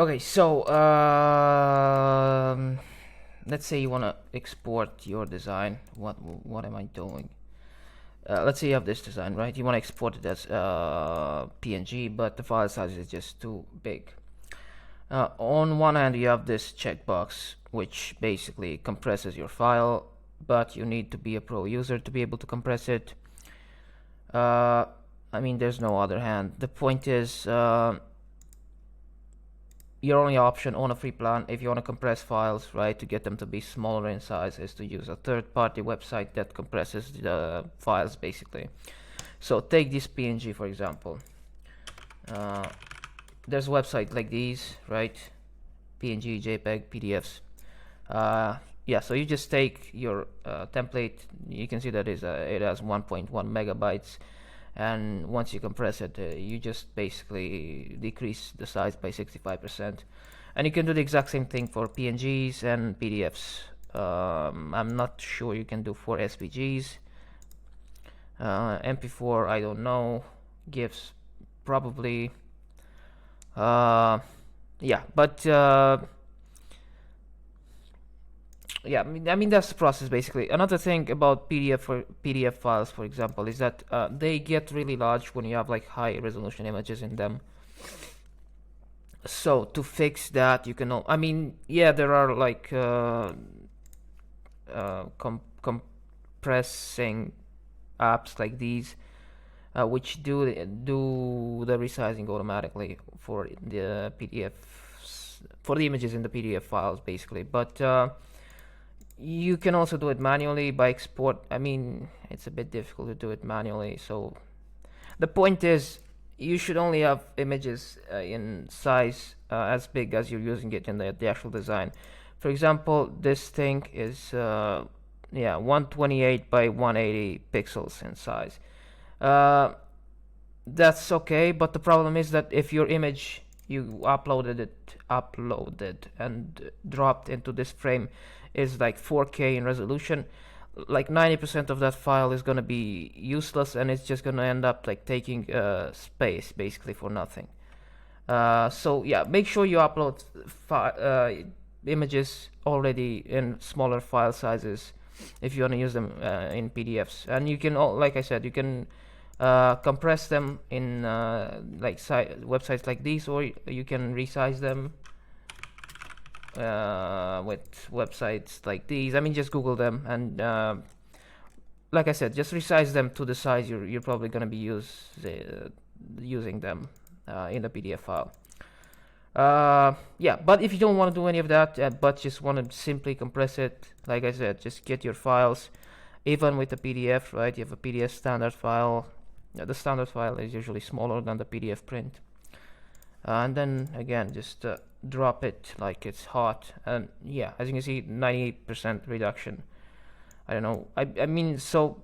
Okay, so let's say you want to export your design. What am I doing? Let's say you have this design, right? You want to export it as PNG, but the file size is just too big. On one hand, you have this checkbox, which basically compresses your file, but you need to be a pro user to be able to compress it. I mean, there's no other hand. The point is, your only option on a free plan, if you want to compress files, right, to get them to be smaller in size, is to use a third-party website that compresses the files, basically. So take this PNG, for example. There's a website like these, right? PNG, JPEG, PDFs. Yeah, so you just take your template. You can see that it has 1.1 megabytes. And once you compress it, you just basically decrease the size by 65%. And you can do the exact same thing for PNGs and PDFs. I'm not sure you can do for SVGs. MP4, I don't know. GIFs, probably. Yeah, but yeah, I mean that's the process basically. Another thing about PDF files, for example, is that they get really large when you have like high resolution images in them. So to fix that, you can. I mean, yeah, there are like compressing apps like these, which do the resizing automatically for the PDFs, for the images in the PDF files, basically. But you can also do it manually by export. I mean, it's a bit difficult to do it manually. So the point is, you should only have images in size as big as you're using it in the actual design. For example, this thing is 128 by 180 pixels in size. That's okay, but the problem is that if your image you uploaded and dropped into this frame is like 4K in resolution, like 90% of that file is going to be useless, and it's just going to end up like taking space basically for nothing. So yeah, make sure you upload images already in smaller file sizes if you want to use them in PDFs. And you can, like I said, you can compress them in like websites like these, or you can resize them with websites like these. I mean, just Google them, and like I said, just resize them to the size you're probably going to be using them in the PDF file. Yeah, but if you don't want to do any of that, but just want to simply compress it, like I said, just get your files. Even with the PDF, right? You have a PDF standard file. The standard file is usually smaller than the PDF print. And then again, just drop it like it's hot. And yeah, as you can see, 98% reduction. I don't know. I mean, so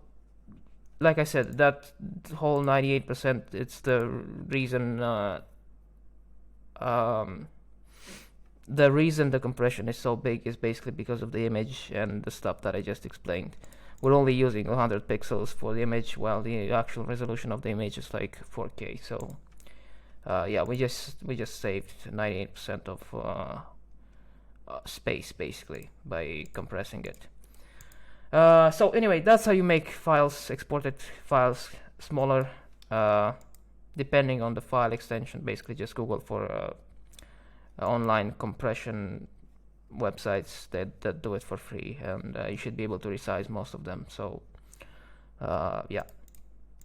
like I said, that whole 98%, it's the reason the reason the compression is so big is basically because of the image and the stuff that I just explained. We're only using 100 pixels for the image, while the actual resolution of the image is like 4K. So yeah, we just saved 98% of space basically by compressing it. So anyway, that's how you make exported files smaller, depending on the file extension. Basically, just Google for online compression websites that do it for free, and you should be able to resize most of them. So yeah.